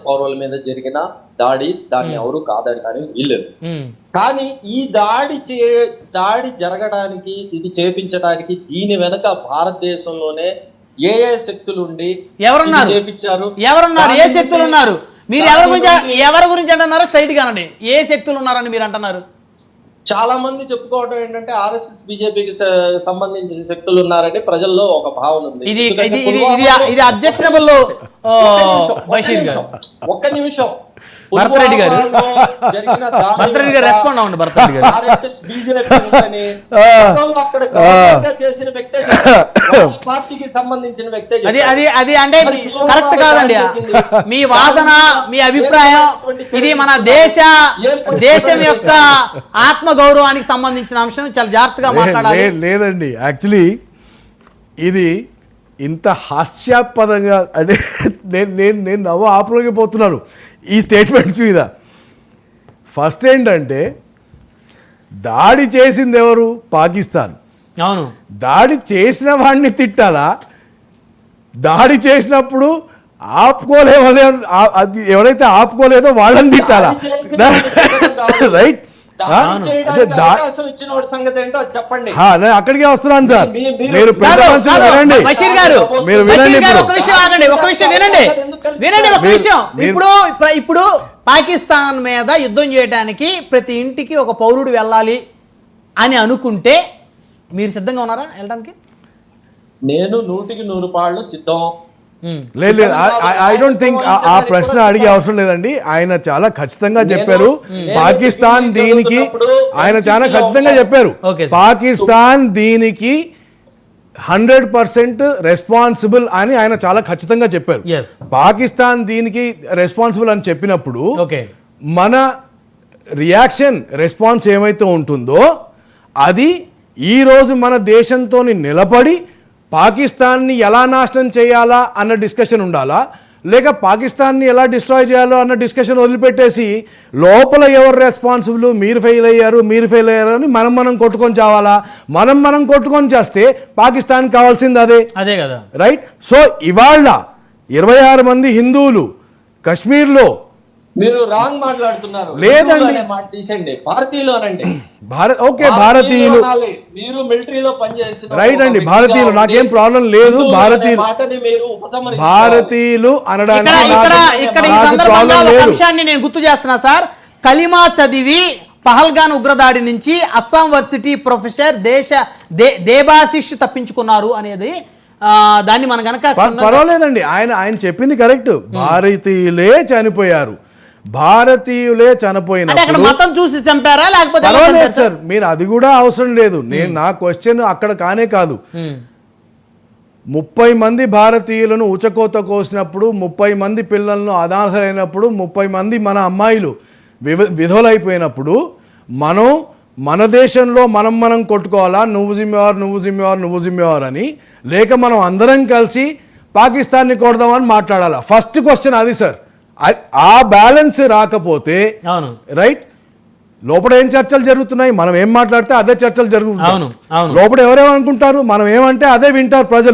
పౌరుల మీద జరిగిన దాన్ని ఎవరు కాదని వీల్లేదు. కానీ ఈ దాడి జరగడానికి, ఇది చేపించడానికి దీని వెనక భారతదేశంలోనే ఏ శక్తులు ఉండి ఎవరున్నారు చేపించారు? ఏ శక్తులు ఉన్నారు? మీరు ఎవరి గురించి అంటున్నారో స్ట్రైట్ గా అనండి. ఏ శక్తులు ఉన్నారని మీరు అంటున్నారు? చాలా మంది చెప్పుకోవడం ఏంటంటే RSS బీజేపీకి సంబంధించిన శక్తులు ఉన్నారని ప్రజల్లో ఒక భావన ఉంది. ఇది అబ్జెక్షనబుల్. ఒక్క నిమిషం, భరతరెడ్డి గారు రెస్పాండ్ అవ్వండి. భరతరెడ్డి గారు RSS బీజేపీ అక్కడ చేసిన వ్యక్తే, పార్టీకి సంబంధించిన వ్యక్తే. అది అంటే కరెక్ట్ కాదండి. మీ వాదన, మీ అభిప్రాయం ఇది మన దేశం యొక్క ఆత్మ గౌరవానికి సంబంధించిన అంశం. చాలా జాగ్రత్తగా మాట్లాడాలి. లేదండి, యాక్చువల్లీ ఇది ఇంత హాస్యాస్పదంగా అంటే నేను నవ్వు ఆపలేకపోతున్నాను ఈ స్టేట్మెంట్స్ మీద. ఫస్ట్ ఏంటంటే దాడి చేసింది ఎవరు? పాకిస్తాన్. అవును, దాడి చేసిన వాడిని తిట్టాలా? దాడి చేసినప్పుడు అది ఎవరైతే ఆపుకోలేదో వాళ్ళని తిట్టాలా? రైట్? అక్కడికే వస్తున్నాను సార్. మీరు ఇప్పుడు పాకిస్తాన్ మీద యుద్ధం చేయడానికి ప్రతి ఇంటికి ఒక పౌరుడు వెళ్ళాలి అని అనుకుంటే మీరు సిద్ధంగా ఉన్నారా వెళ్ళడానికి? నేను 100% సిద్ధం. లేదు, ఐ డోంట్ థింక్ ఆ ప్రశ్న అడిగే అవసరం లేదండి. ఆయన చాలా ఖచ్చితంగా చెప్పారు పాకిస్తాన్ దీనికి. ఆయన చాలా ఖచ్చితంగా చెప్పారు పాకిస్తాన్ దీనికి 100% రెస్పాన్సిబుల్ అని ఆయన చాలా ఖచ్చితంగా చెప్పారు. పాకిస్తాన్ దీనికి రెస్పాన్సిబుల్ అని చెప్పినప్పుడు మన రియాక్షన్, రెస్పాన్స్ ఏమైతే ఉంటుందో అది ఈరోజు మన దేశంతో నిలబడి పాకిస్తాన్ని ఎలా నాశనం చేయాలా అన్న డిస్కషన్ ఉండాలా, లేక పాకిస్తాన్ని ఎలా డిస్ట్రాయ్ చేయాలో అన్న డిస్కషన్ వదిలిపెట్టేసి లోపల ఎవరు రెస్పాన్సిబుల్, మీరు ఫెయిల్ అయ్యారు అని మనం కొట్టుకొని చావాలా? మనం కొట్టుకొని చేస్తే పాకిస్తాన్ కావాల్సింది అదే కదా, రైట్? సో ఇవాళ 26 మంది హిందువులు కశ్మీర్లో. మీరు రాంగ్ మాట్లాడుతున్నారు. లేదండి, భారతీయులు అనండి. భారతీయులు, మీరు మిలిటరీలో పనిచేసిన రైట్ అండి, భారతీయులు, నాకేం ప్రాబ్లం లేదు. భారతీయులు అనడానికి అంశాన్ని నేను గుర్తు చేస్తున్నా సార్. కలిమా చదివి పహల్గాన్ ఉగ్రదాడి నుంచి అస్సాం వర్సిటీ ప్రొఫెసర్ దేబాశిష్ తప్పించుకున్నారు అనేది దాన్ని మన గనక పర్వాలేదండి. ఆయన చెప్పింది కరెక్ట్. భారతీయులే చనిపోయారు. భారతీయులే చనిపోయినప్పుడు మతం చూసి చంపారా లేకపోతే? సార్ మీరు అది కూడా అవసరం లేదు. నా క్వశ్చన్ అక్కడ కానే కాదు. 30 మంది భారతీయులను ఉచకోత కోసినప్పుడు, 30 మంది పిల్లలను అనాథలైనప్పుడు, 30 మంది మన అమ్మాయిలు విధులైపోయినప్పుడు మన దేశంలో మనం కొట్టుకోవాలా? నువ్వు జిమ్మేవారు అని, లేక మనం అందరం కలిసి పాకిస్తాన్ని కొడదామని మాట్లాడాలా? ఫస్ట్ క్వశ్చన్ అది సార్. ఆ బ్యాలెన్స్ రాకపోతే రైట్, లోపల ఏం చర్చలు జరుగుతున్నాయి, మనం ఏం మాట్లాడితే అదే చర్చలు జరుగుతున్నాయి. లోపల ఎవరేమనుకుంటారు, మనం ఏమంటే అదే వింటారు ప్రజలు.